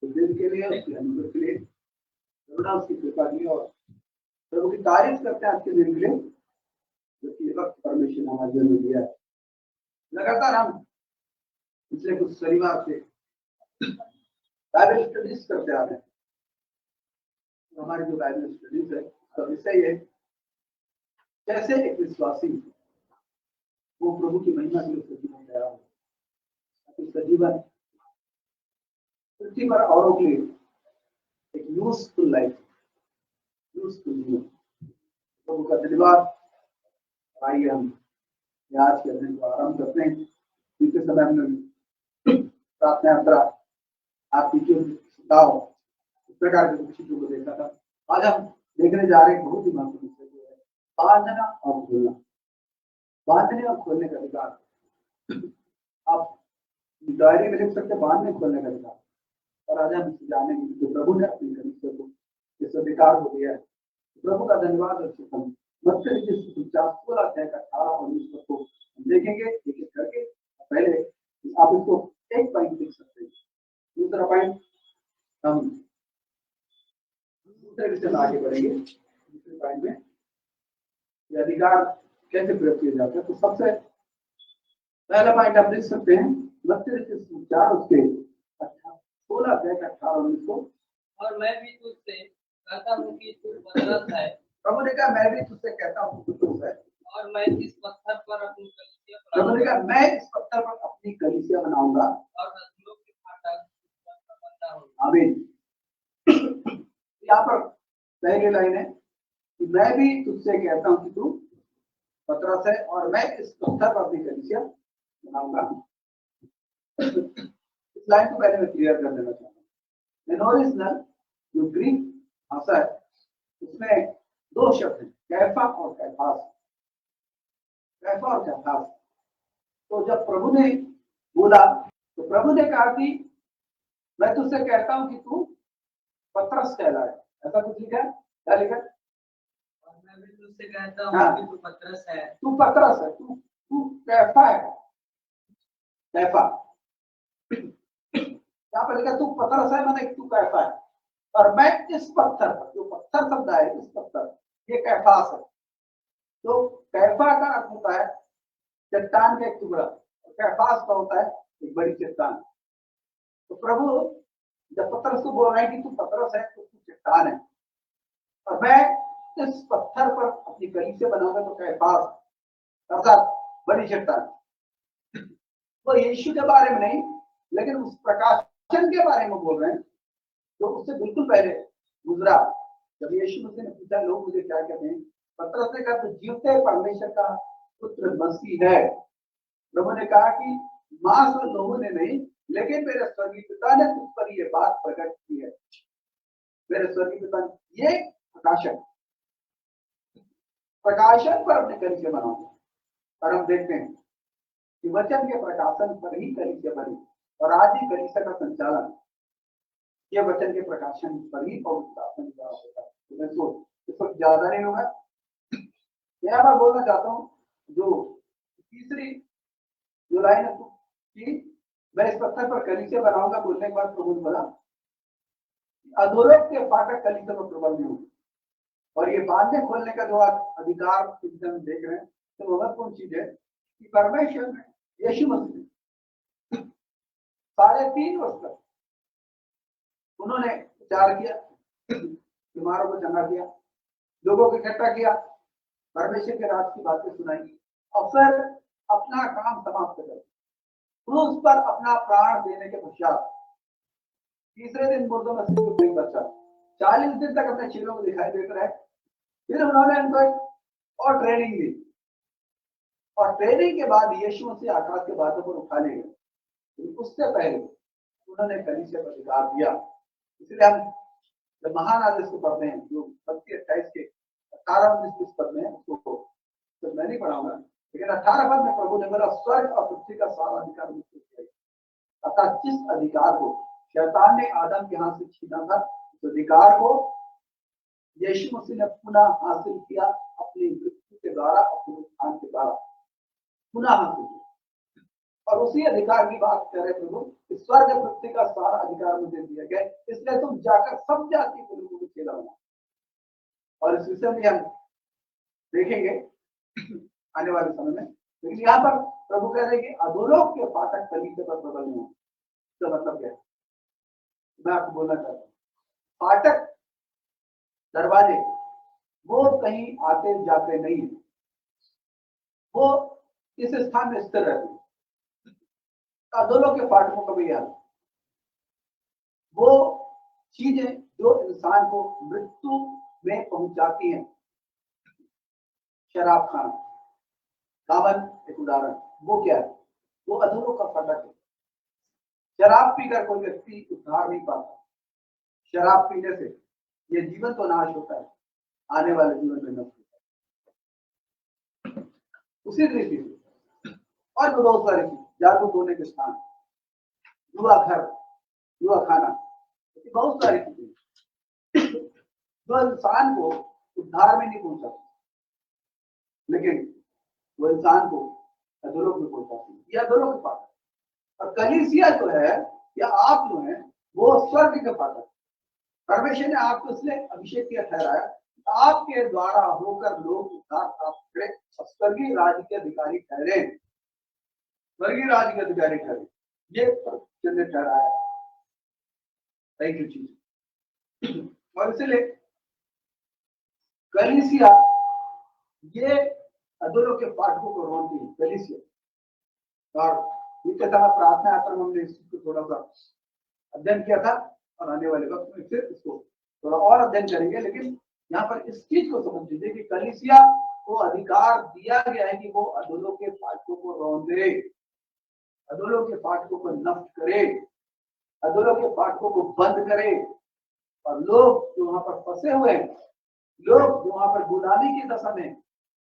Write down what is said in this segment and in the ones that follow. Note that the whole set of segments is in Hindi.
तो दिन के लिए, उसके अनुग्रह के लिए, करुणा उसकी कृपा की, और प्रभु की तारीफ करते हैं आज के दिन के लिए जो कि वक्त परमेश्वर ने हमारे जीवन में दिया है। लगातार हम पिछले कुछ शनिवार से बाइबल स्टडीज करते आ रहे हैं। हमारी जो बाइबल स्टडीज है उसका विषय है कैसे एक विश्वासी वो प्रभु की महिमा के लिए सजीवन तैयार हो, उसका जीवन पृथ्वी पर औरों के लिए एक यूजफुल लाइफ, यूजफुल जीवन। प्रभु का धन्यवाद। आइए हम आज के दिन को आरंभ करते हैं। बीते समय हमने प्रार्थना यात्रा आपकी जो सुझाव इस प्रकार की चीजों को देखा था। आज हम देखने जा रहे हैं बहुत ही महत्वपूर्ण विषय जो है बांधना और खोलना। बांधने और खोलने का अधिकार। आप डायरी में लिख सकते बांधने खोलने का अधिकार। और आज हम जानेंगे जो प्रभु ने अपनी कलीसिया को इस अधिकार को दिया है। प्रभु का धन्यवाद और शुक्र। मत्ती के 16 अध्याय का 18 और 19 पद को देखेंगे एक एक करके। पहले आप इसको एक पॉइंट देख सकते हैं। दूसरा पॉइंट हम दूसरे विषय में आगे बढ़ेंगे। दूसरे पॉइंट में ये अधिकार कैसे प्रयोग किया जाता है। तो सबसे पहला पॉइंट आप देख सकते हैं मत्ती के 4 उसके 16 अध्याय का 18 और 19 को। और मैं भी तुझसे कहता हूँ कि तू पतरस है। प्रभु ने कहा मैं भी तुझसे कहता हूँ कि तू है। और मैं इस पत्थर पर अपनी कलीसिया प्रभु ने कहा मैं इस पत्थर पर अपनी कलीसिया बनाऊंगा और अधर्मियों के फाटक बंदा होगा। आमीन। यहाँ पर पहली लाइन है कि मैं भी तुझसे कहता हूँ कि तू पतरस है और मैं इस पत्थर पर अपनी कलीसिया बनाऊंगा। इस लाइन को पहले मैं क्लियर कर देना चाहता हूँ। ओरिजिनल जो ग्रीक भाषा है उसमें दो शब्द हैं, कैफा और कैफास। कैफा और कैफास। तो जब प्रभु ने बोला तो प्रभु ने कहा कि मैं तुझसे कहता हूं कि तू पतरस कहलाए। ऐसा कुछ लिखा है? क्या लिखा है? और मैं भी तुझसे कहता हूं कि तू पतरस है। तू पतरस है। तू कैफा है। कैफा यहाँ पर लिखा तू पतरस है माने तू कैफा है। और मैं इस पत्थर पर, जो पत्थर शब्द है इस पत्थर, ये कैफास है। तो कैफा का अर्थ होता है चट्टान का एक टुकड़ा, कैफास का होता है एक बड़ी चट्टान। तो प्रभु जब पतरस को बोल रहे हैं कि तू पतरस है तो तू चट्टान है और मैं इस पत्थर पर अपनी कलीसिया बनाऊंगा। तो कैफास अर्थात बड़ी चट्टान। वो यीशु के बारे में नहीं लेकिन उस प्रकाशन के बारे में बोल रहे हैं तो उससे बिल्कुल पहले गुजरा। जब यीशु मसीह ने पूछा लोग मुझे क्या कहते हैं, पतरस ने कहा तो जीवते परमेश्वर का पुत्र मसीह है। प्रभु ने कहा कि मांस और लोगों ने नहीं लेकिन मेरे स्वर्गीय पिता ने तुझ पर ये बात प्रकट की है। मेरे स्वर्गीय पिता ने ये प्रकाशन पर अपने कलीसिया बनाऊंगा। और हम देखते हैं कि वचन के प्रकाशन पर ही कलीसिया बनी और आज ही कलीसिया का संचालन ये वचन के प्रकाशन पर ही पवित्र आत्मा द्वारा होता है। तो इस वक्त ज्यादा नहीं होगा। यहाँ पर बोलना चाहता हूँ जो तीसरी जो लाइन है कि मैं इस पत्थर पर कलीसिया बनाऊंगा बोलने के बाद प्रभु ने बोला अधोलोक के फाटक कलीसिया में प्रबल नहीं होंगे। और ये बांधने खोलने का जो आप अधिकार हम देख रहे हैं तो महत्वपूर्ण चीज है कि परमेश्वर ने यीशु मसीह 3.5 वर्ष तक उन्होंने प्रचार किया, बीमारों को चंगा किया, लोगों को इकट्ठा किया, परमेश्वर के राज की बातें सुनाई और फिर अपना काम समाप्त कर क्रूस पर अपना प्राण देने के पश्चात तीसरे दिन मुर्दों में से एक बच्चा 40 दिन तक अपने चेलों को दिखाई देते रहे। फिर उन्होंने उनको और ट्रेनिंग दी और ट्रेनिंग के बाद यीशु मसीह आकाश के बातों पर उठा ले गए। उससे पहले उन्होंने कलीसिया पर अधिकार दिया। इसलिए हम जब महान आदेश को पढ़ते हैं जो 32-28 के 18-19 पद में उसको तो मैं नहीं पढ़ाऊंगा लेकिन 18 पद में प्रभु ने बोला स्वर्ग और पृथ्वी का सारा अधिकार मुझको दिया। अर्थात जिस अधिकार को शैतान ने आदम के हाथ से छीना था उस अधिकार को यीशु मसीह ने पुनः हासिल किया अपनी मृत्यु के द्वारा, अपने उत्थान के द्वारा पुनः हासिल किया। और उसी अधिकार की बात कर रहे प्रभु, स्वर्ग पृथ्वी का सारा अधिकार मुझे दिया गया, इसलिए तुम जाकर सब जाति के लोगों को चेला बनाओ। और इस विषय में हम देखेंगे आने वाले समय में। लेकिन यहाँ पर प्रभु कह रहे हैं कि अधोलोक के फाटक कलीसिया पर प्रबल नहीं हो। इसका मतलब क्या है? मैं आपको बोलना चाहता हूँ, फाटक, दरवाजे वो कहीं आते जाते नहीं, वो इस स्थान में स्थिर रहते हैं। अधोलोक के फाटकों का भी याद, वो चीजें जो इंसान को मृत्यु में पहुंचाती हैं, शराब खाना, कामन एक उदाहरण, वो क्या है? वो अधूरों का फाटक है। शराब पीकर कोई व्यक्ति उद्धार नहीं पाता। शराब पीने से ये जीवन तो नाश होता है, आने वाले जीवन में नष्ट होता है। उसी दृष्टि से और भी बहुत सारी चीज, जागरूक होने के स्थान, युवा घर, युवा खाना, बहुत सारी चीजें जो इंसान को उद्धार में नहीं पहुंचाती, लेकिन वो इंसान को अधोलोक में पहुंचाती है। यह अधोलोक के फाटक। और कलीसिया जो है, या आप जो है, वो स्वर्ग के फाटक। परमेश्वर ने आपको इसलिए अभिषेक किया, ठहराया, आपके द्वारा होकर लोग उद्धार प्राप्त करें, स्वर्गीय राज्य के अधिकारी ठहरे, स्वर्गीय राज्य के अधिकारी ठहरे। ये परमेश्वर ने ठहराया सही चीज। और इसलिए कलीसिया ये अधोलोक के फाटकों को रोकती है, कलीसिया। और इसके साथ प्रार्थना यात्रा में हमने इसको थोड़ा सा अध्ययन किया था, और आने वाले वक्त में फिर इसको थोड़ा और अध्ययन करेंगे। लेकिन यहाँ पर इस चीज को समझ लीजिए कि कलीसिया को अधिकार दिया गया है कि वो अधोलोक के फाटकों को रौंदे, अधोलोक के फाटकों को नष्ट करे, अधोलोक के फाटकों को बंद करे। और लोग जो वहां पर फंसे हुए हैं, लोग जो वहां पर गुलामी की दशा में,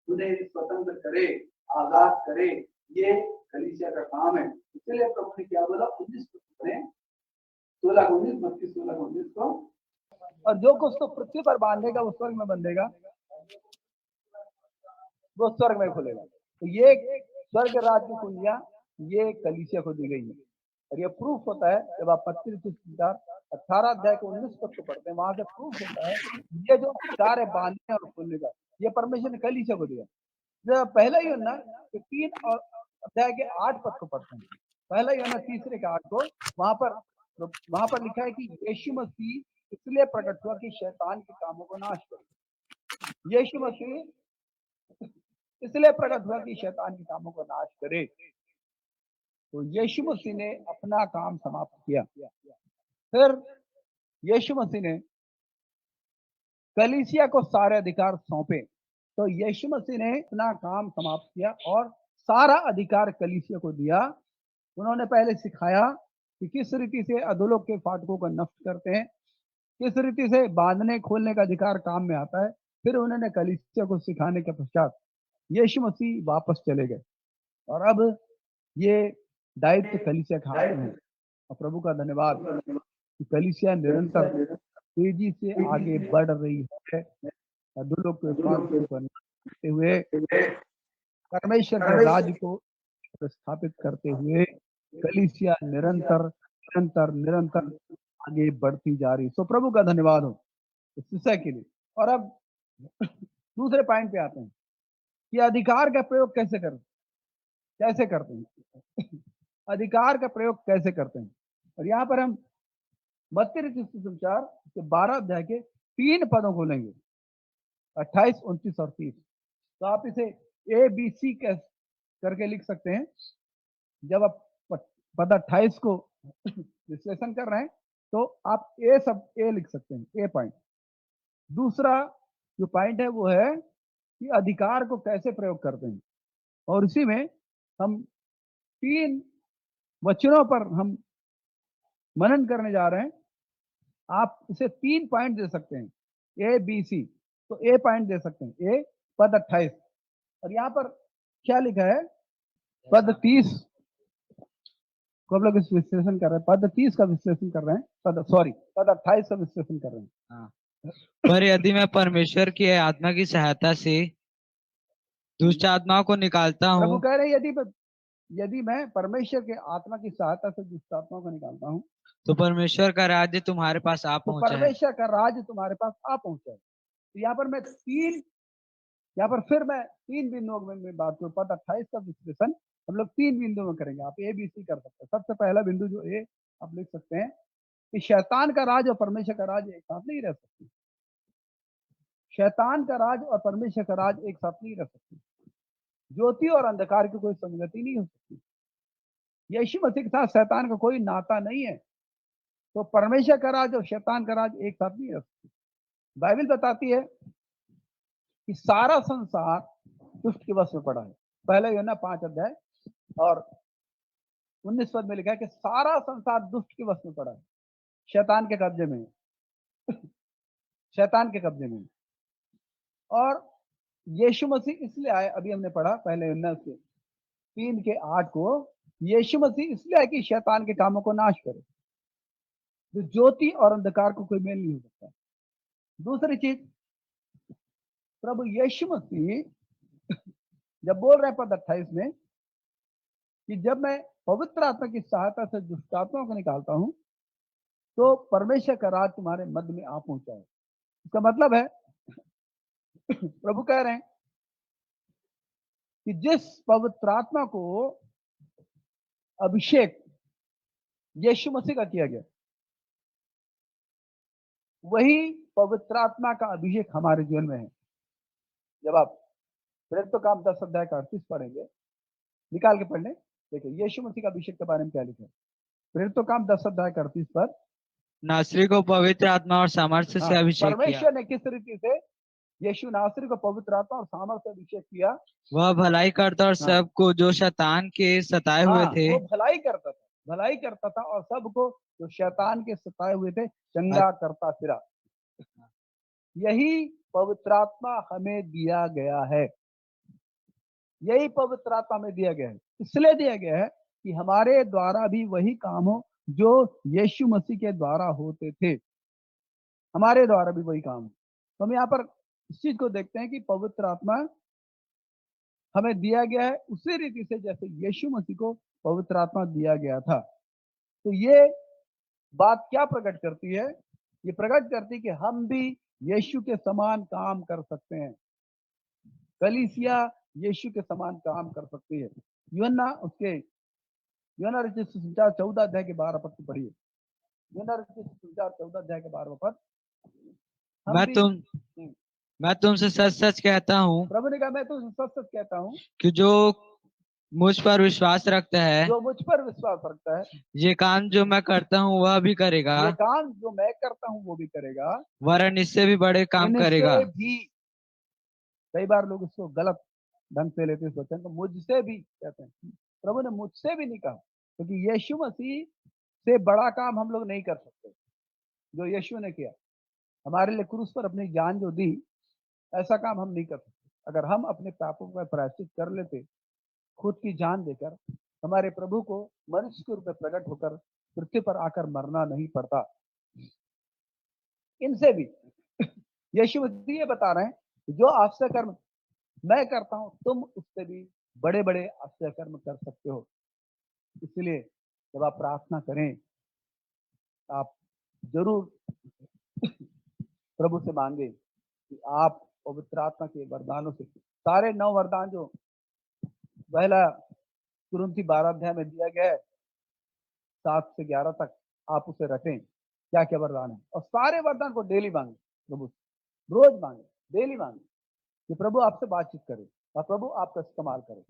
उन्हें स्वतंत्र करे, आजाद करे, ये कलीसिया का काम है। इसलिए प्रभु ने क्या बोला? 16-19 32 16-19 को, और जो कुछ तो पृथ्वी पर बांधेगा वो स्वर्ग में बंधेगा, वो स्वर्ग में खुलेगा। तो ये स्वर्ग राज्य की कुंजियां ये कलीसिया को दी गई है। और ये प्रूफ होता है जब आप 18 अध्याय के 19 पद को पढ़ते हैं, वहां से प्रूफ होता है ये जो अधिकार है बांधने और खोलने का, ये परमेश्वर ने कलीसिया को दिया। जब पहला यूहन्ना 3 और अध्याय के 8 पद को पढ़ते हैं, पहला यूहन्ना 3 के 8 को, वहां पर लिखा है कि यीशु मसीह इसलिए प्रकट हुआ कि शैतान के कामों को नाश करे। यीशु मसीह इसलिए प्रकट हुआ कि शैतान के कामों को नाश करे। तो यीशु मसीह ने अपना काम समाप्त किया। फिर यीशु मसीह ने कलीसिया को सारे अधिकार सौंपे। तो यीशु मसीह ने अपना काम समाप्त किया और सारा अधिकार कलीसिया को दिया। उन्होंने पहले सिखाया कि किस रीति से अधोलोक के फाटकों को नष्ट करते हैं, किस रीति से बांधने खोलने का अधिकार काम में आता है। फिर उन्होंने कलीसिया को सिखाने के पश्चात यीशु मसीह वापस चले गए, और अब ये दायित्व कलीसिया के हाथ में है। और प्रभु का धन्यवाद कि कलीसिया निरंतर तेजी से आगे बढ़ रही है, अधोलोक के फाटकों को नष्ट हुए परमेश्वर के राज्य को स्थापित करते हुए कलीसिया निरंतर निरंतर निरंतर आगे बढ़ती जा रही। सो प्रभु का धन्यवाद हो इस विषय के लिए। और अब दूसरे पॉइंट पे आते हैं कि अधिकार का प्रयोग कैसे करते हैं अधिकार का प्रयोग कैसे करते हैं। और यहाँ पर हम मत्ती रचित सुसमाचार के 12 अध्याय के 3 पदों को लेंगे, 28, 29 और 30। तो आप इसे ABC करके लिख सकते हैं। जब आप पद 28 को विश्लेषण कर रहे हैं तो आप ए लिख सकते हैं, ए पॉइंट। दूसरा जो पॉइंट है वो है कि अधिकार को कैसे प्रयोग करते हैं, और इसी में हम 3 वचनों पर हम मनन करने जा रहे हैं। आप इसे 3 पॉइंट दे सकते हैं, ABC। तो ए पॉइंट दे सकते हैं, ए पद 28। और यहाँ पर क्या लिखा है? पद 30 को हम लोग इस विश्लेषण कर रहे हैं, पद 30 का विश्लेषण कर रहे हैं, पद 28 का विश्लेषण कर रहे हैं। पर यदि मैं परमेश्वर की आत्मा की सहायता से दुष्ट आत्माओं को निकालता प्रभु हूँ, कह रहे हैं यदि यदि मैं परमेश्वर के आत्मा की सहायता से दुष्ट आत्माओं को निकालता हूँ तो परमेश्वर का राज्य तुम्हारे पास आ तो पहुंचा है। परमेश्वर का राज तुम्हारे पास आ पहुंचा है। तो यहाँ पर फिर मैं तीन बिंदुओं में बात करूँ। पद 28 का विश्लेषण हम लोग तीन बिंदुओं में करेंगे। आप ए बी सी कर सकते हैं। सबसे पहला बिंदु जो ए आप लिख सकते हैं कि शैतान का राज और परमेश्वर का राज एक साथ नहीं रह सकते। शैतान का राज और परमेश्वर का राज एक साथ नहीं रह सकते। ज्योति और अंधकार की कोई संगति नहीं हो सकती। यीशु मसीह के साथ शैतान का कोई नाता नहीं है, तो परमेश्वर का राज और शैतान का राज एक साथ नहीं रह सकते। बाइबल बताती है कि सारा संसार दुष्ट के वश में पड़ा है। पहले यूहन्ना 5 अध्याय और 19 पद में लिखा है कि सारा संसार दुष्ट के वश में पड़ा है, शैतान के कब्जे में है। शैतान के कब्जे में है। और यीशु मसीह इसलिए आए, अभी हमने पढ़ा पहले यूहन्ना 3:8 को, यीशु मसीह इसलिए आए कि शैतान के कामों को नाश करे। तो ज्योति और अंधकार को कोई मेल नहीं हो सकता। दूसरी चीज, प्रभु यीशु मसीह जब बोल रहे हैं पद 28 में कि जब मैं पवित्र आत्मा की सहायता से दुष्ट आत्माओं को निकालता हूं तो परमेश्वर का राज तुम्हारे मध्य में आ पहुंचा है। इसका मतलब है प्रभु कह रहे हैं कि जिस पवित्र आत्मा को अभिषेक यीशु मसीह का किया गया, वही पवित्र आत्मा का अभिषेक हमारे जीवन में है। जब आप प्रेरितों काम 10 अध्याय का 38 पढ़ेंगे, निकाल के पढ़ लें, देखिए यीशु मसीह का अभिषेक के बारे में क्या लिखा है। प्रेरितों काम 10 अध्याय का 38 पर, नासरी को पवित्र आत्मा और सामर्थ्य से अभिषेक किया। परमेश्वर ने किस रीति से यीशु नासरी को पवित्र आत्मा और सामर्थ्य से अभिषेक किया। वह भलाई करता और सबको जो शैतान के सताए हुए थे, वो भलाई करता था और सबको जो शैतान के सताए हुए थे चंगा करता फिरा। यही पवित्र आत्मा हमें दिया गया है। यही पवित्र आत्मा में दिया गया है। इसलिए दिया गया है कि हमारे द्वारा भी वही काम हो जो यीशु मसीह के द्वारा होते थे। हमारे द्वारा भी वही काम हो। तो हम यहाँ पर इस चीज को देखते हैं कि पवित्र आत्मा हमें दिया गया है उसी रीति से जैसे यीशु मसीह को पवित्र आत्मा दिया गया था। तो ये बात क्या प्रकट करती है? ये प्रकट करती है कि हम भी यीशु के समान काम कर सकते हैं। कलीसिया यीशु के समान काम कर सकती है। यूहन्ना रचित सुसमाचार 14 अध्याय के 12 पद को पढ़िए। यूहन्ना रचित सुसमाचार 14 अध्याय के 12 पद। मैं तुमसे सच सच कहता हूँ, प्रभु ने कहा मैं तुमसे सच सच कहता हूँ कि जो मुझ पर विश्वास रखता है, ये काम जो मैं करता हूँ वह भी करेगा, ये काम जो मैं करता हूँ वो भी करेगा, वरन इससे भी बड़े काम करेगा। भी कई बार लोग इसको गलत ढंग से लेते सोचते हैं, तो मुझसे भी कहते हैं। प्रभु ने मुझसे भी नहीं कहा, क्योंकि यीशु मसीह से बड़ा काम हम लोग नहीं कर सकते जो यीशु ने किया। हमारे लिए क्रूस पर अपनी जान जो दी, ऐसा काम हम नहीं कर सकते। अगर हम अपने पापों का प्रायश्चित कर लेते, खुद की जान देकर, हमारे प्रभु को मनुष्य के रूप में प्रकट होकर पृथ्वी पर आकर मरना नहीं पड़ता। इनसे भी यीशु मसीह ये बता रहे हैं कि जो आश्चर्य कर्म मैं करता हूं तुम उससे भी बड़े बड़े आश्चर्य कर्म कर सकते हो। इसलिए जब आप प्रार्थना करें, आप जरूर प्रभु से मांगे कि आप पवित्र आत्मा के वरदानों से, सारे 9 वरदान जो पहला कुरिन्थी 12 अध्याय में दिया गया है 7 से 11 तक, आप उसे रखें। क्या क्या वरदान है, और सारे वरदान को डेली मांगे, प्रभु रोज मांगे, डेली मांगे कि प्रभु आपसे बातचीत करे और प्रभु आपका इस्तेमाल करे।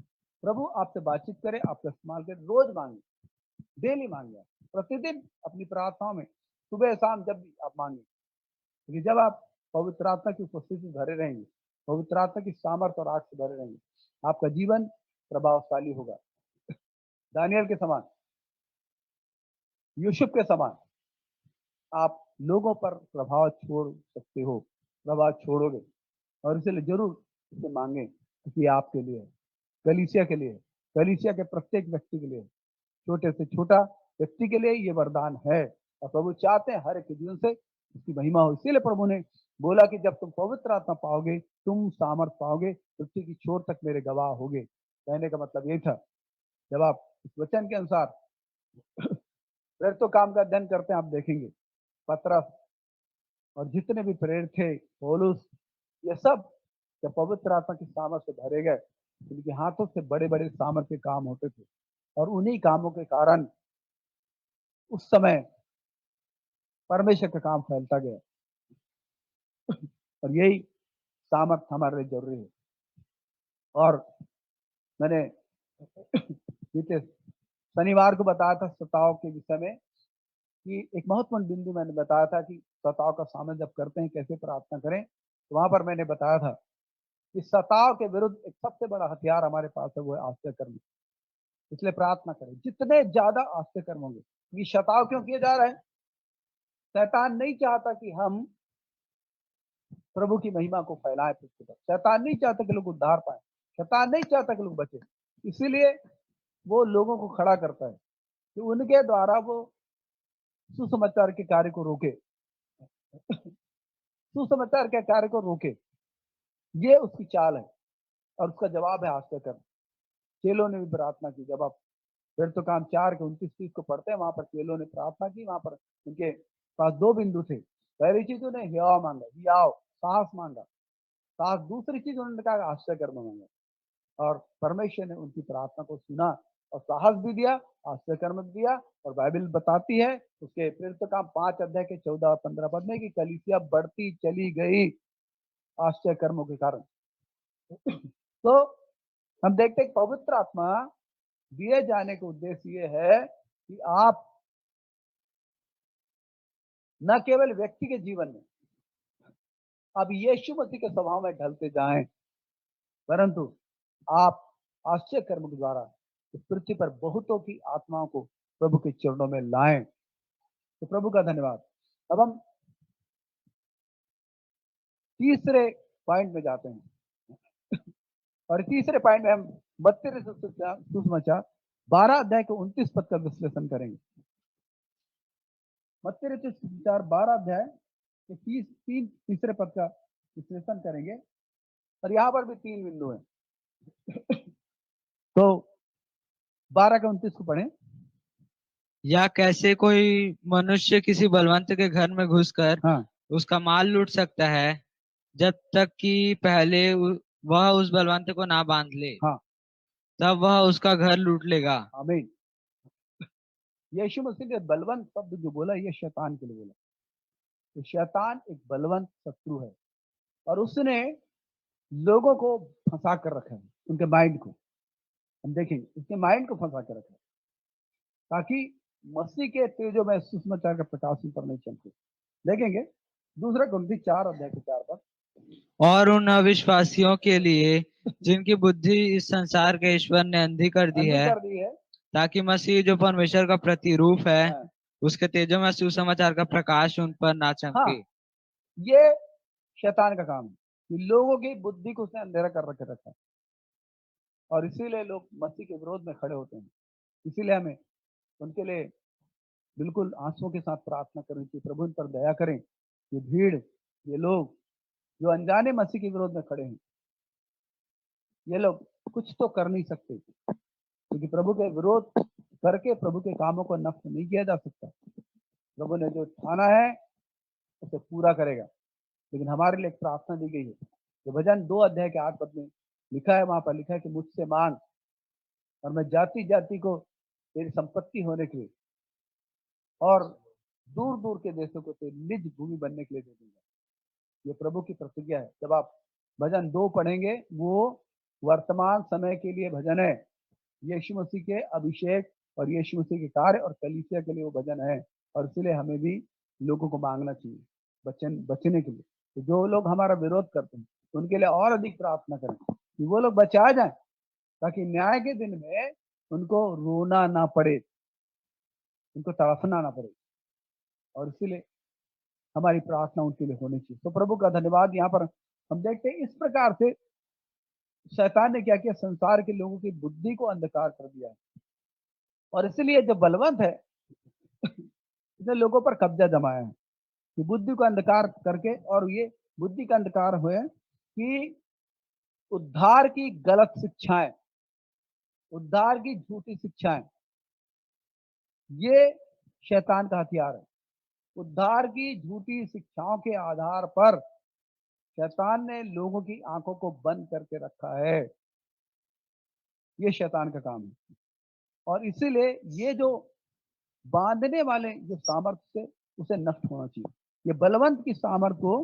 प्रभु आपसे बातचीत करे, आपका इस्तेमाल करे। रोज मांगे, डेली मांगे, प्रतिदिन अपनी प्रार्थनाओं में सुबह शाम जब भी आप मांगे, क्योंकि जब आप पवित्र आत्मा की उपस्थिति भरे रहेंगे, पवित्र आत्मा की सामर्थ्य और आग से भरे रहेंगे, आपका जीवन प्रभावशाली होगा। दानियल के समान, यूसुफ के समान आप लोगों पर प्रभाव छोड़ सकते हो, प्रभाव छोड़ोगे। और इसलिए जरूर इसे मांगे, क्योंकि आपके लिए, कलीसिया के लिए, कलीसिया के प्रत्येक व्यक्ति के लिए, छोटे से छोटा व्यक्ति के लिए ये वरदान है। और प्रभु चाहते हैं हर एक के जीवन से उसकी महिमा हो। इसीलिए प्रभु ने बोला कि जब तुम पवित्र आत्मा पाओगे, तुम सामर्थ पाओगे, पृथ्वी की छोर तक मेरे गवाह होगे। कहने का मतलब ये था जब आप इस वचन के अनुसार प्रेरितों काम का अध्ययन करते हैं, आप देखेंगे पतरस और जितने भी प्रेरित थे, पौलुस, ये सब जब पवित्र आत्मा की सामर्थ से भरे गए, उनके हाथों से बड़े बड़े सामर्थ के काम होते थे, और उन्हीं कामों के कारण उस समय परमेश्वर का काम फैलता गया। और यही सामर्थ हमारे लिए जरूरी है। और मैंने बीते शनिवार को बताया था सताव के विषय में, कि एक महत्वपूर्ण बिंदु मैंने बताया था कि सताव का सामना जब करते हैं कैसे प्रार्थना करें। तो वहां पर मैंने बताया था कि सताव के विरुद्ध एक सबसे बड़ा हथियार हमारे पास है, वो है आश्चर्य कर्म। इसलिए प्रार्थना करें जितने ज्यादा आश्चर्य कर्म होंगे। ये सताव क्यों किया जा रहा है? शैतान नहीं चाहता कि हम प्रभु की महिमा को फैलाएं पृथ्वी पर। शैतान नहीं चाहता कि लोग उद्धार पाए, शैतान नहीं चाहता कि लोग बचे। इसीलिए वो लोगों को खड़ा करता है कि उनके द्वारा वो सुसमाचार के कार्य को रोके, सुसमाचार के कार्य को रोके। ये उसकी चाल है, और उसका जवाब है आश्चर्य कर्म। चेलों ने भी प्रार्थना की। जब आप फिर तो काम 4 के 29-30 को पढ़ते हैं, वहां पर चेलों ने प्रार्थना की। वहां पर उनके पास 2 बिंदु थे। पहली चीज उन्हें हियाव मांगा, हियाव साहस मांगा, साहस। दूसरी चीज उन्होंने कहा आश्चर्य कर्म मांगा, और परमेश्वर ने उनकी प्रार्थना को सुना और साहस भी दिया, आश्चर्य कर्म भी दिया। और बाइबल बताती है उसके प्रेरितों काम 5 अध्याय के 14 और 15 पद में कि कलीसिया बढ़ती चली गई आश्चर्य कर्मों के कारण। तो हम देखते हैं पवित्र आत्मा दिए जाने का उद्देश्य ये है कि आप न केवल व्यक्ति के जीवन में अब यीशु मसीह के स्वभाव में ढलते जाएं, परंतु आप आश्चर्य कर्म के द्वारा इस पृथ्वी पर बहुतों की आत्माओं को प्रभु के चरणों में लाएं। तो प्रभु का धन्यवाद। अब हम तीसरे पॉइंट में जाते हैं, और तीसरे पॉइंट में हम 32 सुसमाचार 12 अध्याय के 29 पद का विश्लेषण करेंगे। 32 सुसमाचार 12 अध्याय के तीसरे पद का विश्लेषण करेंगे, और यहाँ पर भी 3 बिंदु हैं। तो 12 के 29 को पढ़ें। या कैसे कोई मनुष्य किसी बलवंत के घर में घुसकर हाँ, उसका माल लूट सकता है, जब तक कि पहले वह उस बलवंत को ना बांध ले, हाँ, तब वह उसका घर लूट लेगा। आमीन। यीशु मसीह ने बलवंत शब्द जो बोला, ये शैतान के लिए बोला। तो शैतान एक बलवंत शत्रु है, और उसने लोगों को फंसा कर रखा है, उनके माइंड को। हम देखेंगे उसके माइंड को फंसा कर रखा है, ताकि मसीह के तेजो में सुसमाचार का प्रकाश पर नहीं चलते। देखेंगे 2 कुरिन्थी 4 अध्याय के 4 पद। और उन अविश्वासियों के लिए जिनकी बुद्धि इस संसार के ईश्वर ने अंधी कर दी है, ताकि मसीह जो परमेश्वर का प्रतिरूप है, हाँ, उसके तेजो में सुसमाचार का प्रकाश उन पर ना चमके। हाँ, ये शैतान का काम है कि लोगों की बुद्धि को उसने अंधेरा कर रखा है, और इसीलिए लोग मसीह के विरोध में खड़े होते हैं। इसीलिए हमें उनके लिए बिल्कुल आंसुओं के साथ प्रार्थना करनी चाहिए, प्रभु इन पर दया करें। ये भीड़, ये लोग जो अनजाने मसीह के विरोध में खड़े हैं, ये लोग कुछ तो कर नहीं सकते, क्योंकि प्रभु के विरोध करके प्रभु के कामों को नष्ट नहीं किया जा सकता। प्रभु ने जो ठाना है उसे पूरा करेगा। लेकिन हमारे लिए एक प्रार्थना दी गई है, जो भजन 2 अध्याय के 8 पद में लिखा है। वहां पर लिखा है कि मुझसे मांग, और मैं जाति जाति को तेरी संपत्ति होने के लिए और दूर दूर के देशों को तेरी निज भूमि बनने के लिए दे दूंगा। ये प्रभु की प्रतिज्ञा है। जब आप भजन 2 पढ़ेंगे, वो वर्तमान समय के लिए भजन है, यीशु मसीह के अभिषेक और यीशु मसीह के कार्य और कलीसिया के लिए वो भजन है। और इसलिए हमें भी लोगों को मांगना चाहिए बचने के लिए। तो जो लोग हमारा विरोध करते हैं, उनके लिए और अधिक प्रार्थना करें कि वो लोग बचा जाए, ताकि न्याय के दिन में उनको रोना ना पड़े, उनको तड़फना ना पड़े। और इसीलिए हमारी प्रार्थना उनके लिए होनी चाहिए। तो प्रभु का धन्यवाद। यहाँ पर हम देखते हैं इस प्रकार से शैतान ने क्या किया, संसार के लोगों की बुद्धि को अंधकार कर दिया है, और इसलिए जो बलवंत है इसने लोगों पर कब्जा जमाया है कि बुद्धि को अंधकार करके, और ये बुद्धि का अंधकार हुए कि उद्धार की गलत शिक्षाएं उद्धार की झूठी शिक्षाएं, ये शैतान का हथियार है। उद्धार की झूठी शिक्षाओं के आधार पर शैतान ने लोगों की आंखों को बंद करके रखा है। ये शैतान का काम है। और इसीलिए ये जो बांधने वाले जो सामर्थ्य से उसे नष्ट होना चाहिए। ये बलवंत की सामर्थ्य को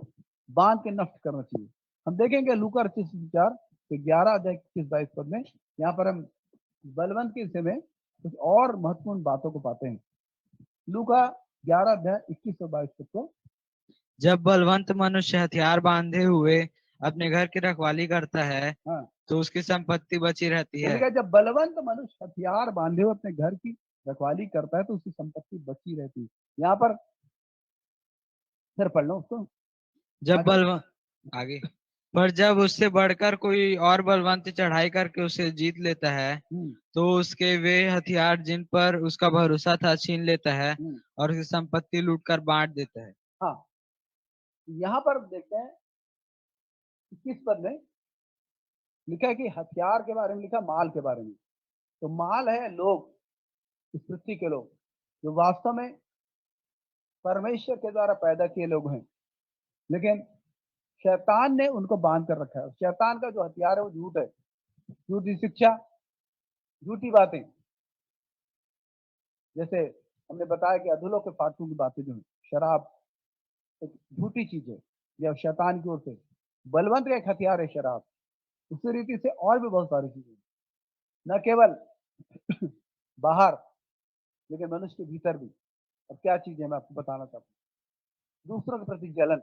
बांध के नष्ट करना चाहिए। हम देखेंगे लूका 4 तो 11 अध्याय 21-22 पद में, यहाँ पर हम बलवंत के विषय में कुछ और महत्वपूर्ण बातों को पाते हैं। लूका 11 अध्याय 21 और 22 पद को। जब बलवंत मनुष्य हथियार बांधे हुए अपने घर की रखवाली करता है हाँ, तो उसकी संपत्ति बची रहती मैंने है। कहा जब बलवंत मनुष्य हथियार बांधे हुए अपने घर की रखवाली करता है तो उसकी संपत्ति बची रहती है। यहाँ पर फिर पढ़ लो उसको जब आगे। बलवंत आगे पर जब उससे बढ़कर कोई और बलवंत चढ़ाई करके उसे जीत लेता है तो उसके वे हथियार जिन पर उसका भरोसा था छीन लेता है और उसकी संपत्ति लूटकर बांट देता है। हाँ, यहाँ पर देखते हैं 21 पद में लिखा है कि हथियार के बारे में लिखा, माल के बारे में। तो माल है लोग, इस पृथ्वी के लोग जो वास्तव में परमेश्वर के द्वारा पैदा किए लोग हैं, लेकिन शैतान ने उनको बांध कर रखा है। शैतान का जो हथियार है वो झूठ है, झूठी शिक्षा, झूठी बातें। जैसे हमने बताया कि अधूलों के फाटकों की बातें जो है, शराब एक झूठी चीज है, यह शैतान की ओर से। बलवंत का एक हथियार है शराब। उसी रीति से और भी बहुत सारी चीजें, न केवल बाहर लेकिन मनुष्य के भीतर भी। अब क्या चीज है मैं आपको बताना चाहता हूँ। दूसरों के प्रति जलन,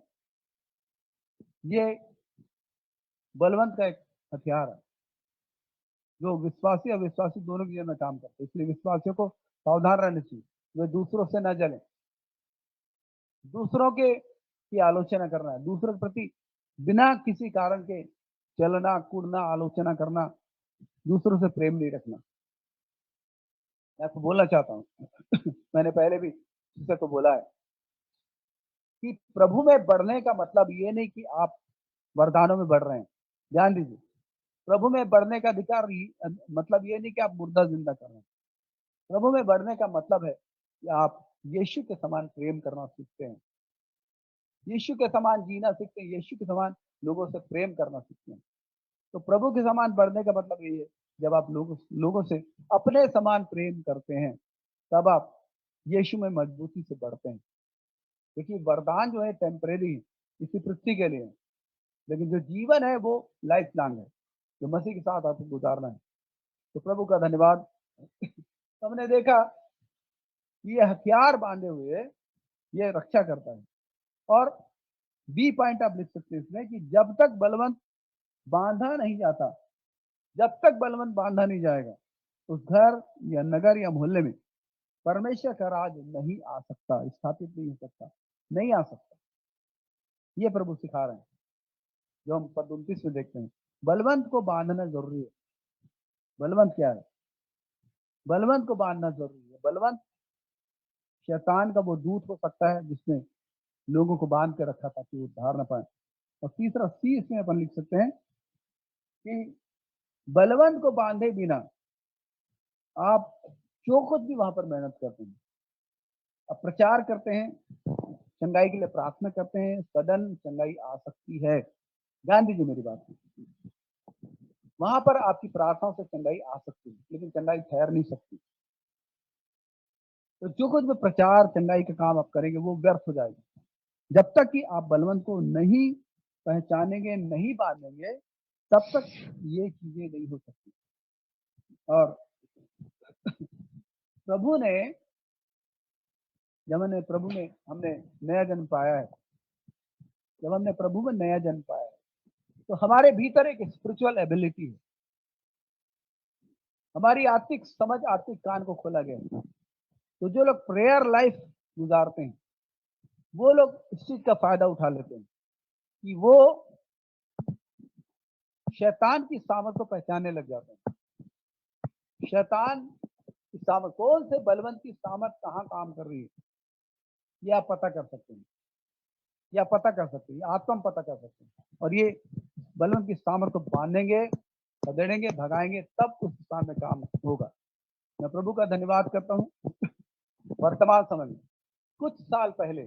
ये बलवंत का एक हथियार है जो विश्वासी और विश्वासी दोनों की में काम करते हैं। इसलिए विश्वासियों को सावधान रहना चाहिए, वे दूसरों से न जलें, दूसरों के की आलोचना करना है, दूसरों के प्रति बिना किसी कारण के चलना कूदना, आलोचना करना, दूसरों से प्रेम नहीं रखना। मैं आपको बोलना चाहता हूँ मैंने पहले भी किसी को बोला है कि प्रभु में बढ़ने का मतलब ये नहीं कि आप वरदानों में बढ़ रहे हैं। ध्यान दीजिए, प्रभु में बढ़ने का अधिकार मतलब ये नहीं कि आप मुर्दा जिंदा कर रहे हैं। प्रभु में बढ़ने का मतलब है कि आप यीशु के समान प्रेम करना सीखते हैं, यीशु के समान जीना सीखते हैं, यीशु के समान लोगों से प्रेम करना सीखते हैं। तो प्रभु के समान बढ़ने का मतलब ये है, जब आप लोगों से अपने समान प्रेम करते हैं तब आप यीशु में मजबूती से बढ़ते हैं। क्योंकि वरदान जो है टेम्परेरी है, इसी पृथ्वी के लिए है, लेकिन जो जीवन है वो लाइफ लॉन्ग है, जो मसीह के साथ आपको गुजारना है। तो प्रभु का धन्यवाद। हमने देखा कि ये हथियार बांधे हुए ये रक्षा करता है। और बी पॉइंट आप लिख सकते हैं इसमें कि जब तक बलवंत बांधा नहीं जाता, जब तक बलवंत बांधा नहीं जाएगा उस घर या नगर या मोहल्ले में परमेश्वर का राज नहीं आ सकता, स्थापित नहीं हो सकता, नहीं आ सकता। ये प्रभु सिखा रहे हैं जो हम पद 29 में देखते हैं। बलवंत को बांधना जरूरी है। बलवंत क्या है? बलवंत को बांधना जरूरी है। बलवंत शैतान का वो दूत हो सकता है जिसने लोगों को बांध के रखा ताकि वो उद्धार ना पाए। और तीसरा सी इसमें अपन लिख सकते हैं कि बलवंत को बांधे बिना आप जो कुछ भी वहां पर मेहनत करते हैं, आप प्रचार करते हैं, चंगाई के लिए प्रार्थना करते हैं, सदन चंगाई आ सकती है। ध्यान दीजिए मेरी बात, वहां पर आपकी प्रार्थनाओं से चंगाई आ सकती है लेकिन चंगाई ठहर नहीं सकती। तो जो कुछ भी प्रचार चंगाई का काम आप करेंगे वो व्यर्थ हो जाएगा जब तक कि आप बलवंत को नहीं पहचानेंगे, नहीं बांधेंगे, तब तक ये चीजें नहीं हो सकती। और प्रभु ने जब हमने नया जन्म पाया है, जब हमने प्रभु में नया जन्म पाया है तो हमारे भीतर एक स्पिरिचुअल एबिलिटी है, हमारी आत्मिक समझ, आत्मिक कान को खोला गया है। तो जो लोग प्रेयर लाइफ गुजारते हैं वो लोग इस चीज का फायदा उठा लेते हैं कि वो शैतान की सामर्थ को पहचानने लग जाते हैं। शैतान की सामर्थ, कौन से बलवंत की सामर्थ कहाँ काम कर रही है, ये आप पता कर सकते हैं, या पता कर सकते हैं, आत्मा पता कर सकते हैं। और ये बलवंत की सामर्थ को बांधेंगे खदेड़ेंगे, भगाएंगे, तब उस स्थान में काम होगा। मैं प्रभु का धन्यवाद करता हूँ। वर्तमान समय में कुछ साल पहले,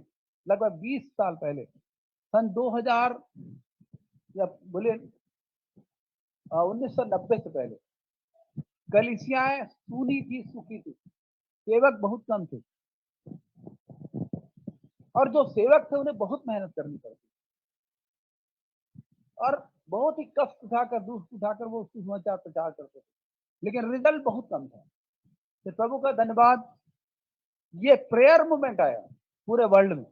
लगभग 20 साल पहले, सन 2000 या बोले 1990 से पहले कलीसियाएं सूनी थी, सूखी थी, सेवक बहुत कम थे, और जो सेवक थे उन्हें बहुत मेहनत करनी पड़ती और बहुत ही कष्ट उठाकर, दुख उठाकर वो उसकी समाचार प्रचार करते थे, लेकिन रिजल्ट बहुत कम था। तो प्रभु का धन्यवाद, ये प्रेयर मूवमेंट आया पूरे वर्ल्ड में।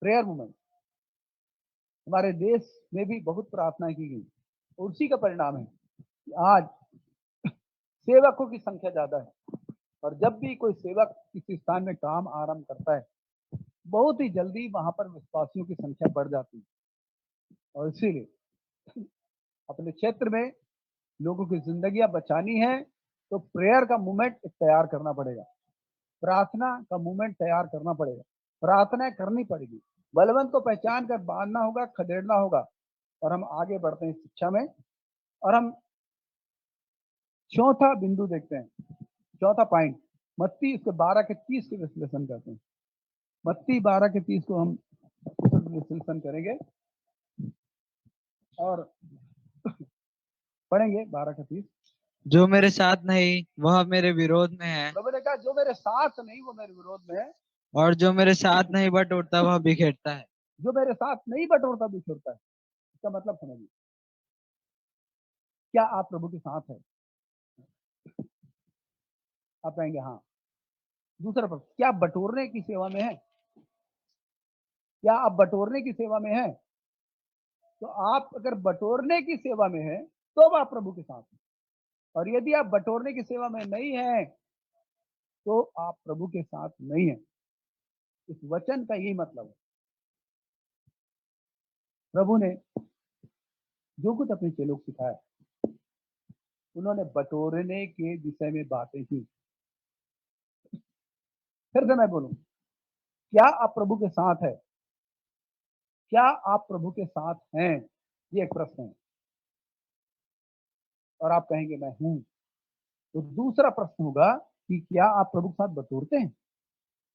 प्रेयर मूवमेंट, हमारे देश में भी बहुत प्रार्थना की गई, उसी का परिणाम है कि आज सेवकों की संख्या ज्यादा है। और जब भी कोई सेवक किसी स्थान में काम आरंभ करता है, बहुत ही जल्दी वहां पर विश्वासियों की संख्या बढ़ जाती है। और इसीलिए अपने क्षेत्र में लोगों की जिंदगियां बचानी है तो प्रेयर का मूवमेंट तैयार करना पड़ेगा, प्रार्थना का मूवमेंट तैयार करना पड़ेगा, प्रार्थना करनी पड़ेगी, बलवंत को पहचान कर बांधना होगा, खदेड़ना होगा, और हम आगे बढ़ते हैं शिक्षा में। और हम चौथा बिंदु देखते हैं, चौथा पॉइंट, मत्ती उसके 12 के 30 के विश्लेषण करते हैं। मत्ती 12 के 30 को हम विश्लेषण करेंगे और पढ़ेंगे 12 के 30। जो मेरे साथ नहीं वह मेरे विरोध में है, प्रभु ने कहा जो मेरे साथ नहीं वो मेरे विरोध में है, और जो मेरे साथ नहीं बटोरता वह बिखेरता है। जो मेरे साथ नहीं बटोरता बिछोड़ता है। इसका मतलब समझिए, क्या आप प्रभु के साथ है? आप कहेंगे हाँ। दूसरा प्रश्न, क्या आप बटोरने की सेवा में है? क्या आप बटोरने की सेवा में है? तो आप अगर बटोरने की सेवा में है तो आप प्रभु के साथ हैं, और यदि आप बटोरने की सेवा में नहीं है तो आप प्रभु के साथ नहीं है। इस वचन का यही मतलब है। प्रभु ने जो कुछ अपने चेलों को सिखाया, उन्होंने बटोरने के विषय में बातें की। फिर से मैं बोलूं, क्या आप प्रभु के साथ है? क्या आप प्रभु के साथ हैं? ये एक प्रश्न है, और आप कहेंगे मैं हूं। तो दूसरा प्रश्न होगा कि क्या आप प्रभु के साथ बटोरते हैं?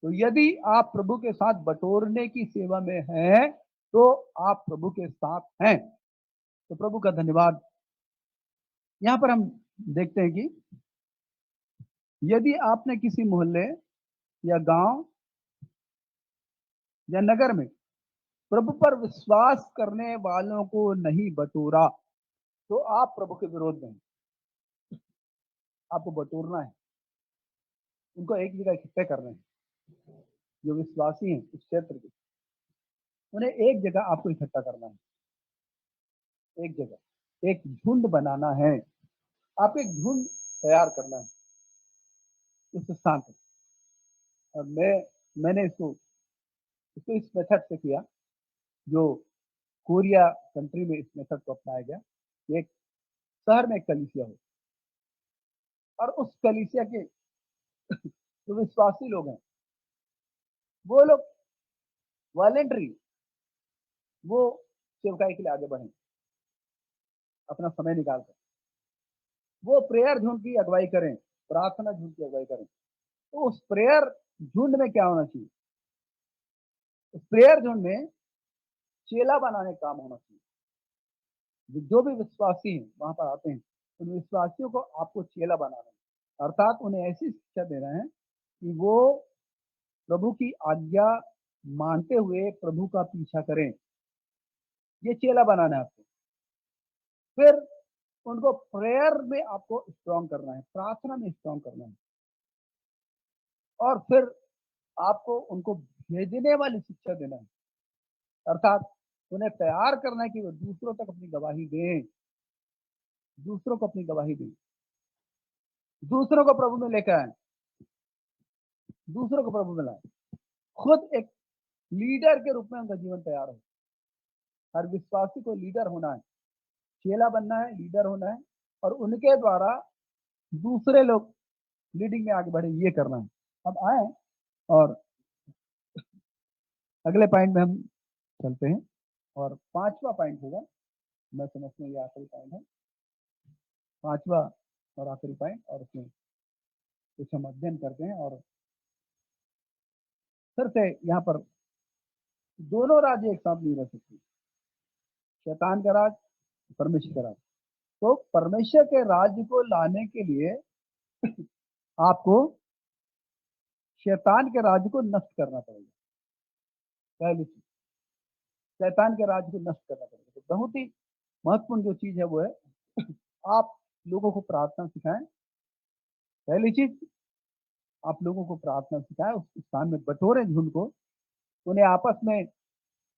तो यदि आप प्रभु के साथ बटोरने की सेवा में हैं तो आप प्रभु के साथ हैं। तो प्रभु का धन्यवाद। यहां पर हम देखते हैं कि यदि आपने किसी मोहल्ले या गांव या नगर में प्रभु पर विश्वास करने वालों को नहीं बटोरा तो आप प्रभु के विरोध में हैं। आपको बटोरना है, उनको एक जगह इकट्ठे करने हैं। जो विश्वासी हैं इस क्षेत्र के, उन्हें एक जगह आपको इकट्ठा करना है, एक जगह, एक झुंड बनाना है। आप एक झुंड तैयार करना है उस स्थान पर। और मैंने इसको इस मेथड से किया, जो कोरिया कंट्री में इस मेथड को अपनाया गया। एक शहर में एक कलीसिया हो, और उस कलीसिया के जो विश्वासी लोग हैं, वो लोग वॉलेंटरी वो सेवकाई के लिए आगे बढ़े, अपना समय निकालकर वो प्रेयर झुंड की अगुवाई करें, प्रार्थना झुंड की अगुवाई करें। तो उस प्रेयर झुंड में क्या होना चाहिए? उस प्रेयर झुंड में चेला बनाने का काम होना चाहिए। जो भी विश्वासी हैं वहां पर आते हैं, उन विश्वासियों को आपको चेला बनाना है, अर्थात उन्हें ऐसी शिक्षा देना है कि वो प्रभु की आज्ञा मानते हुए प्रभु का पीछा करें। ये चेला बनाना है आपको। फिर उनको प्रेयर में आपको स्ट्रॉन्ग करना है, प्रार्थना में स्ट्रॉन्ग करना है, और फिर आपको उनको भेजने वाली शिक्षा देना है, अर्थात उन्हें तैयार करना है कि वो दूसरों तक अपनी गवाही दें, दूसरों को अपनी गवाही दें, दूसरों को प्रभु में लेकर आए, दूसरों को प्रभु में लाए, खुद एक लीडर के रूप में उनका जीवन तैयार हो। हर विश्वासी को लीडर होना है, चेला बनना है, लीडर होना है, और उनके द्वारा दूसरे लोग लीडिंग में आगे बढ़े, ये करना है। अब आए और अगले पॉइंट में हम चलते हैं, और 5वां पॉइंट होगा, मैं समझता हूँ ये आखिरी पॉइंट है। 5वां और आखिरी पॉइंट, और उसमें कुछ हम अध्ययन करते हैं। और फिर से यहाँ पर दोनों राज्य एक साथ नहीं रह सकते, शैतान का राज, परमेश्वर का राज। तो परमेश्वर के राज्य को लाने के लिए आपको शैतान के राज्य को नष्ट करना पड़ेगा। पहली चीज, शैतान के राज्य को नष्ट करना पड़ेगा। तो बहुत ही महत्वपूर्ण जो चीज है वो है आप लोगों को प्रार्थना सिखाएं। पहली चीज, आप लोगों को प्रार्थना सिखाएं, उस स्थान में बटोरें झुंड को, उन्हें आपस में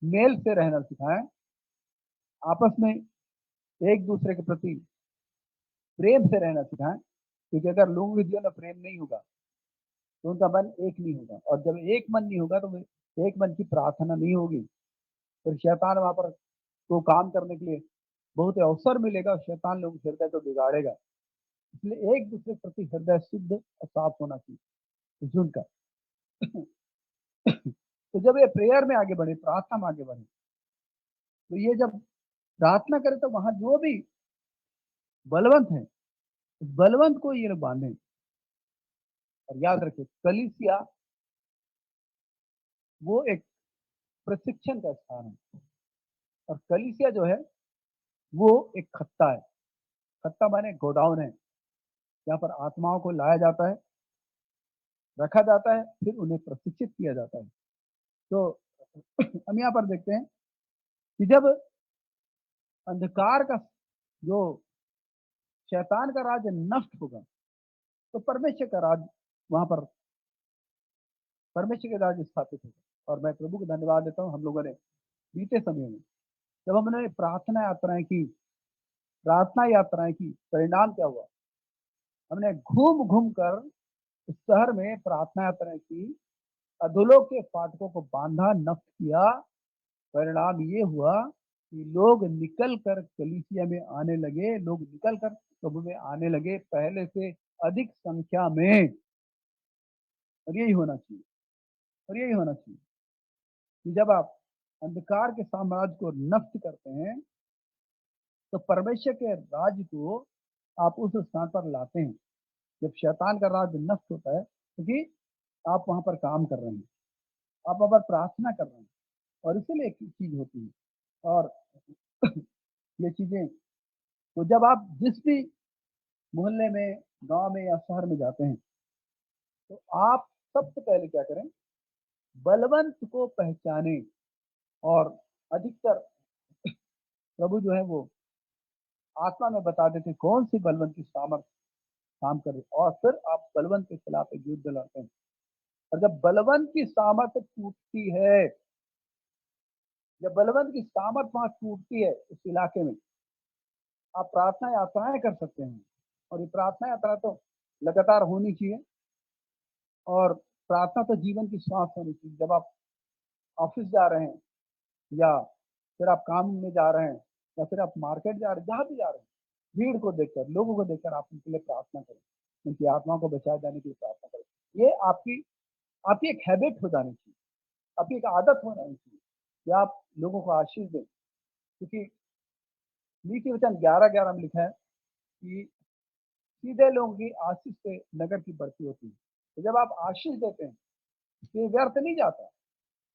मेल से रहना सिखाएं, आपस में एक दूसरे के प्रति प्रेम से रहना सिखाएं। क्योंकि अगर लोगों के जीवन में प्रेम नहीं होगा तो उनका मन एक नहीं होगा, और जब एक मन नहीं होगा तो एक मन की प्रार्थना नहीं होगी। फिर शैतान वहां पर तो काम करने के लिए बहुत अवसर मिलेगा, और शैतान लोगों के हृदय को बिगाड़ेगा। इसलिए एक दूसरे के प्रति हृदय शुद्ध और साफ होना चाहिए झुंड का। तो जब ये प्रेयर में आगे बढ़े, प्रार्थना में आगे बढ़े, तो ये जब प्रार्थना करे तो वहां जो भी बलवंत है, उस बलवंत को ये लोग बांधे। और याद रखिए, कलीसिया वो एक प्रशिक्षण का स्थान है, और कलीसिया जो है वो एक खत्ता है। खत्ता माने गोडाउन है, जहाँ पर आत्माओं को लाया जाता है, रखा जाता है, फिर उन्हें प्रशिक्षित किया जाता है। तो हम यहाँ पर देखते हैं कि जब अंधकार का जो शैतान का राज नष्ट होगा तो परमेश्वर का राज वहां पर, परमेश्वर का राज स्थापित होगा। और मैं प्रभु को धन्यवाद देता हूँ, हम लोगों ने बीते समय में जब हमने प्रार्थना यात्राएं की, परिणाम क्या हुआ? हमने घूम घूम कर इस शहर में प्रार्थना यात्राएं की, अधोलोक के फाटकों को बांधा, नष्ट किया। परिणाम ये हुआ कि लोग निकल कर कलीसिया में आने लगे, लोग निकल कर प्रभु में आने लगे, पहले से अधिक संख्या में। और यही होना चाहिए, और यही होना चाहिए कि जब आप अंधकार के साम्राज्य को नष्ट करते हैं तो परमेश्वर के राज्य को आप उस स्थान पर लाते हैं। जब शैतान का राज्य नष्ट होता है क्योंकि आप वहां पर काम कर रहे हैं, आप वहां पर प्रार्थना कर रहे हैं, और इसीलिए एक चीज होती है। और ये चीजें, तो जब आप जिस भी मोहल्ले में, गांव में या शहर में जाते हैं, तो आप सबसे पहले क्या करें? बलवंत को पहचाने। और अधिकतर प्रभु जो है वो आत्मा में बता देते कौन सी बलवंत की सामर्थ्य काम करे, और फिर आप बलवंत के खिलाफ एक युद्ध लड़ते हैं। और जब बलवंत की सामर्थ्य टूटती है, जब बलवंत की सामर्थ्य वहां टूटती है उस इलाके में, आप प्रार्थना यात्राएं कर सकते हैं। और ये प्रार्थना यात्रा तो लगातार होनी चाहिए, और प्रार्थना तो जीवन की श्वास होनी चाहिए। जब आप ऑफिस जा रहे हैं, या फिर आप काम में जा रहे हैं, या फिर आप मार्केट जा रहे हैं, जहां भी जा रहे हैं, भीड़ को देखकर, लोगों को देखकर आप उनके लिए प्रार्थना करें, उनकी आत्मा को बचाए जाने के लिए प्रार्थना करें। ये आपकी एक हैबिट हो जानी चाहिए, आपकी एक आदत होना चाहिए कि आप लोगों को आशीष दें। क्योंकि नीति वचन 11:11 में लिखा है कि सीधे लोगों की आशीष से नगर की बढ़ती होती है। तो जब आप आशीष देते हैं तो ये व्यर्थ नहीं जाता।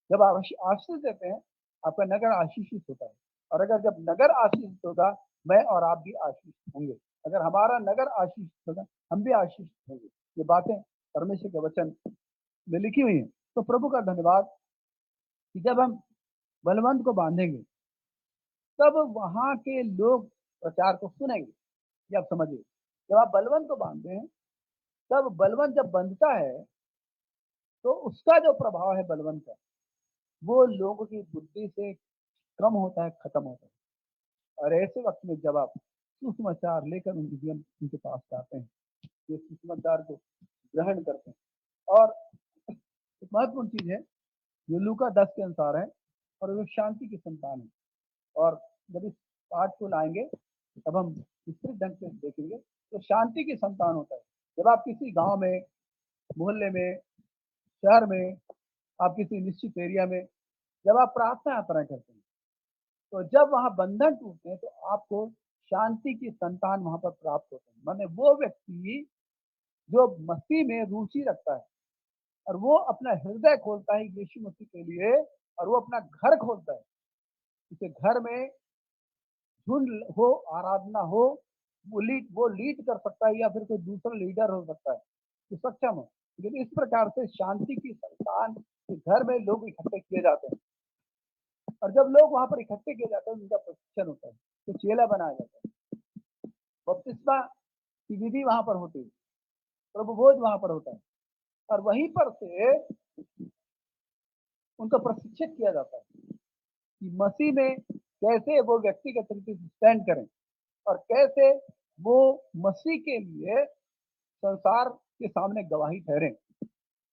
जब आप आशीष देते हैं, आपका नगर आशीषित होता है। और अगर जब नगर आशीषित होगा, मैं और आप भी आशीषित होंगे। अगर हमारा नगर आशीषित होगा, हम भी आशीषित होंगे। ये बातें परमेश्वर के वचन में लिखी हुई है। तो प्रभु का धन्यवाद कि जब हम बलवंत को बांधेंगे तब वहां के लोग प्रचार को सुनेंगे। ये आप समझिए, जब आप बलवंत को बांधते हैं, तब बलवंत जब बंधता है तो उसका जो प्रभाव है बलवंत का, वो लोगों की बुद्धि से कम होता है, खत्म होता है। और ऐसे वक्त में जब आप सुसमाचार लेकर उनके जीवन उनके पास जाते हैं, ये सुसमाचार को ग्रहण करते हैं। और एक महत्वपूर्ण चीज है जो लूका 10 के अनुसार है, और वो शांति की संतान है। और जब इस पाठ को लाएंगे तब हम विस्तृत ढंग से देखेंगे। तो शांति की संतान होता है जब आप किसी गांव में, मोहल्ले में, शहर में, आप किसी निश्चित एरिया में जब आप प्रार्थना यात्रा करते हैं, तो जब वहां बंधन टूटते हैं तो आपको शांति की संतान वहां पर प्राप्त होते हैं। माने वो व्यक्ति जो मसीह में रुचि रखता है और वो अपना हृदय खोलता है यीशु मसीह के लिए, और वो अपना घर खोलता है, उसे घर में झुंड हो, आराधना हो, वो लीड कर सकता है या फिर कोई दूसरा लीडर हो सकता है जो सक्षम हो। लेकिन इस प्रकार से शांति की संतान के घर में लोग इकट्ठे किए जाते हैं, और जब लोग वहां पर इकट्ठे किए जाते हैं उनका प्रशिक्षण होता है, तो चेला बनाया जाता है, बपतिस्मा की विधि वहां पर होती है, प्रभु भोज वहां पर होता है, और वहीं पर से उनको प्रशिक्षित किया जाता है कि मसीह में कैसे वो व्यक्तिगत तरीके से स्टैंड करें और कैसे वो मसीह के लिए संसार के सामने गवाही ठहरे,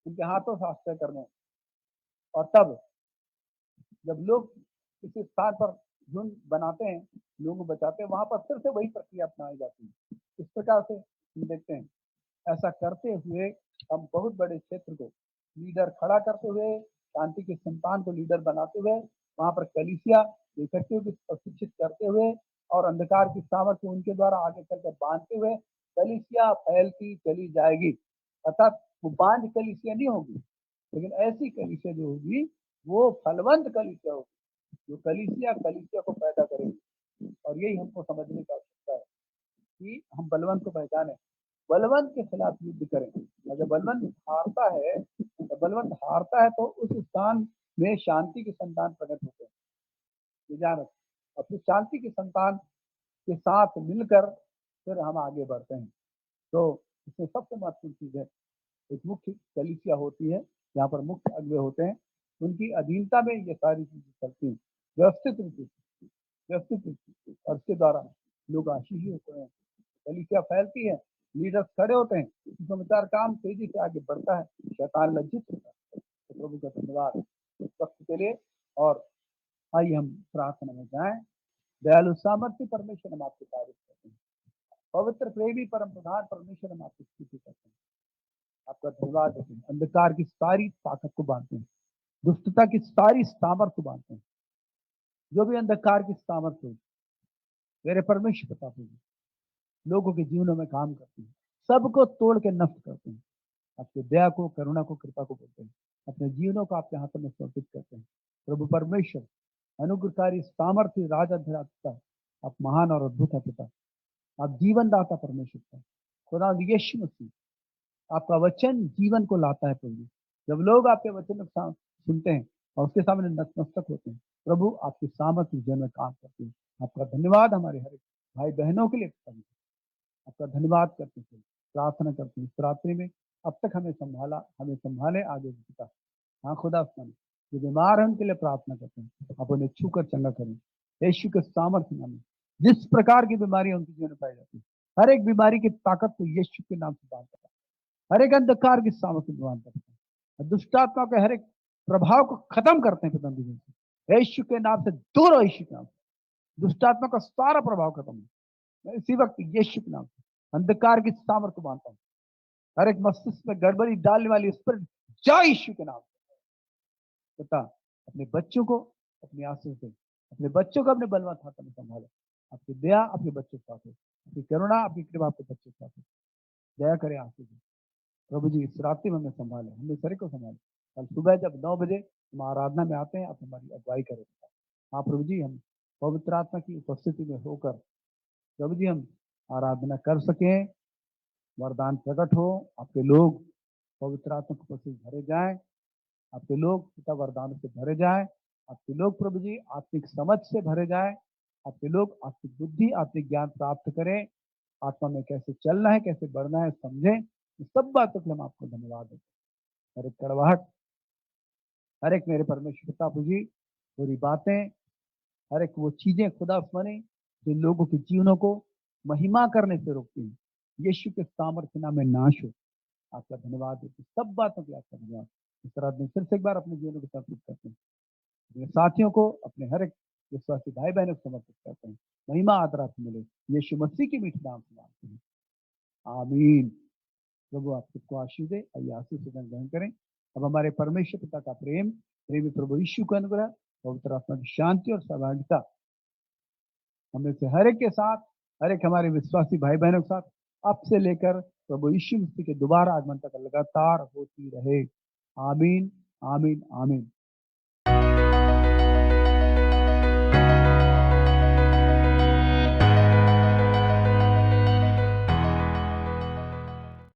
उनके हाथों से आश्रय करने। और तब जब लोग किसी स्थान पर झुंड बनाते हैं, लोगों को बचाते हैं, वहां पर फिर से वही प्रक्रिया अपनाई जाती है। इस प्रकार से हम देखते हैं, ऐसा करते हुए हम बहुत बड़े क्षेत्र को लीडर खड़ा करते हुए, शांति के संतान को लीडर बनाते हुए, वहां पर कलीसिया इकट्ठे होकर प्रशिक्षित करते हुए और अंधकार की सामर्थ्य उनके द्वारा आगे चलकर बांधते हुए कलीसिया फैलती चली जाएगी। अर्थात वो बांझ कलीसिया नहीं होगी, लेकिन ऐसी कलीसिया जो होगी वो फलवंत कलीसिया होगी, जो कलीसिया को पैदा करेगी। और यही हमको समझने की आवश्यकता है कि हम बलवंत को पहचाने, बलवंत के खिलाफ युद्ध करें। अगर बलवंत हारता है तो उस स्थान में शांति के संतान प्रकट होते हैं, ये जान रखें। और फिर शांति के संतान के साथ मिलकर फिर हम आगे बढ़ते हैं। तो इसमें सबसे महत्वपूर्ण चीज है, एक मुख्य कलीसिया होती है, यहाँ पर मुख्य अगुवे होते हैं, उनकी अधीनता में ये सारी चीजें चलती हैं व्यवस्थित रूप से, और इसके द्वारा लोग आशीषित होते हैं, कलीसिया फैलती है, लीडर्स खड़े होते हैं, सुसमाचार काम तेजी से आगे बढ़ता है, शैतान लज्जित होता है। तो प्रभु का धन्यवाद इस वक्त के लिए। और आइए हम प्रार्थना में जाएं। दयालु सामर्थ्य परमेश्वर, हम आपकी तारीफ करते हैं। पवित्र प्रेमी परम प्रधान परमेश्वर, हम आपकी स्तुति करते हैं, आपका धन्यवाद देते हैं। अंधकार की सारी ताकत को बांधते हैं, दुष्टता की सारी सामर्थ को बांधते हैं, जो भी अंधकार की सामर्थ हो मेरे परमेश्वर पिता लोगों के जीवनों में काम करते हैं, सबको तोड़ के नष्ट करते हैं। आपके दया को, करुणा को, कृपा को बोलते हैं, अपने जीवनों को आपके हाथों में समर्पित करते हैं। प्रभु परमेश्वर, अनुग्रहकारी, सामर्थ्य, राजा, आप महान और अद्भुत है पिता, आप जीवन दाता परमेश्वर का खुदा यीशु मसीह, आपका वचन जीवन को लाता है। प्रभु जब लोग आपके वचन को सुनते हैं और उसके सामने नतमस्तक होते हैं, प्रभु आपकी सामर्थ्य जीवन में काम करती है। आपका धन्यवाद हमारे हर भाई बहनों के लिए, आपका धन्यवाद करते हैं, प्रार्थना करते हैं इस रात्रि में अब तक हमें संभाले आगे पिता। हाँ खुदा, जो बीमार है उनके लिए प्रार्थना करते हैं, आप उन्हें छूकर चंगा करें यीशु के सामर्थ्य नाम में। जिस प्रकार की बीमारी उनके जीवन में पाई जाती है, हर एक बीमारी की ताकत को यीशु के नाम से बांध करता है, हर एक अंधकार की सामर्थ्य को बांध करता है, दुष्टात्मा के हर एक प्रभाव को खत्म करते हैं पिता जीवन से, यीशु के नाम से दूर हो, यीशु के नाम से दुष्टात्मा का सारा प्रभाव खत्म हो। मैं इसी वक्त यीशु के नाम से अंधकार की सामर्थ्य को बांधता हूँ, हर एक मस्तिष्क में गड़बड़ी डालने वाली स्पिरिट जा यीशु के नाम से। पिता अपने बच्चों को अपनी आंसू से, अपने बच्चों को अपने बलवंत हाथों में संभाले। आपकी दया अपने बच्चों के साथ हो, आपकी करुणा आपकी कृपा आपके बच्चों के साथ हो, दया करे आंसू से। प्रभु जी इस रात्रि में हमें संभाले, हमें सरे को संभाले। कल सुबह जब 9 बजे हम आराधना में आते हैं, आप हमारी अगुवाई करें। हाँ प्रभु जी, हम पवित्र आत्मा की उपस्थिति में होकर प्रभु जी हम आराधना कर सकें, वरदान प्रकट हो, आपके लोग पवित्र आत्मा की उपस्थिति भरे जाएं, आपके लोग पिता वरदान से भरे जाएं, आपके लोग प्रभु जी आत्मिक समझ से भरे जाएं, आपके लोग आत्मिक बुद्धि, आत्मिक ज्ञान प्राप्त करें, आत्मा में कैसे चलना है, कैसे बढ़ना है समझें। सब बातों के लिए हम आपको धन्यवाद देते हैं। हर एक कड़वाहट, हर एक मेरे परमेश्वर पिता जी पूरी बातें, हर एक वो चीजें खुदा बने जो लोगों के जीवनों को महिमा करने से रोकती हैं, यीशु के सामर्थ्य नाम में नाश हो। आपका धन्यवाद देते, सब बातों के आपका धन्यवाद। इस तरह में फिर से एक बार अपने जीवन को समर्पित करते हैं, अपने साथियों को, अपने हर एक विश्वासी भाई बहनों को समर्पित करते हैं। महिमा आदर आपको मिले, यीशु मसीह के मीठे नाम से मांगते हैं, आमीन। प्रभु आप सबको आशीष दे। आइए आशीष से ग्रहण करें। अब हमारे परमेश्वर पिता का प्रेम, प्रेमी प्रभु यीशु का अनुग्रह, पवित्र आत्मा की शांति और सहभागिता हमें से हर एक के साथ हर एक हमारे विश्वासी भाई बहनों के साथ अब से लेकर प्रभु यीशु मसीह के दोबारा आगमन तक लगातार होती रहे। आमीन, आमीन, आमीन।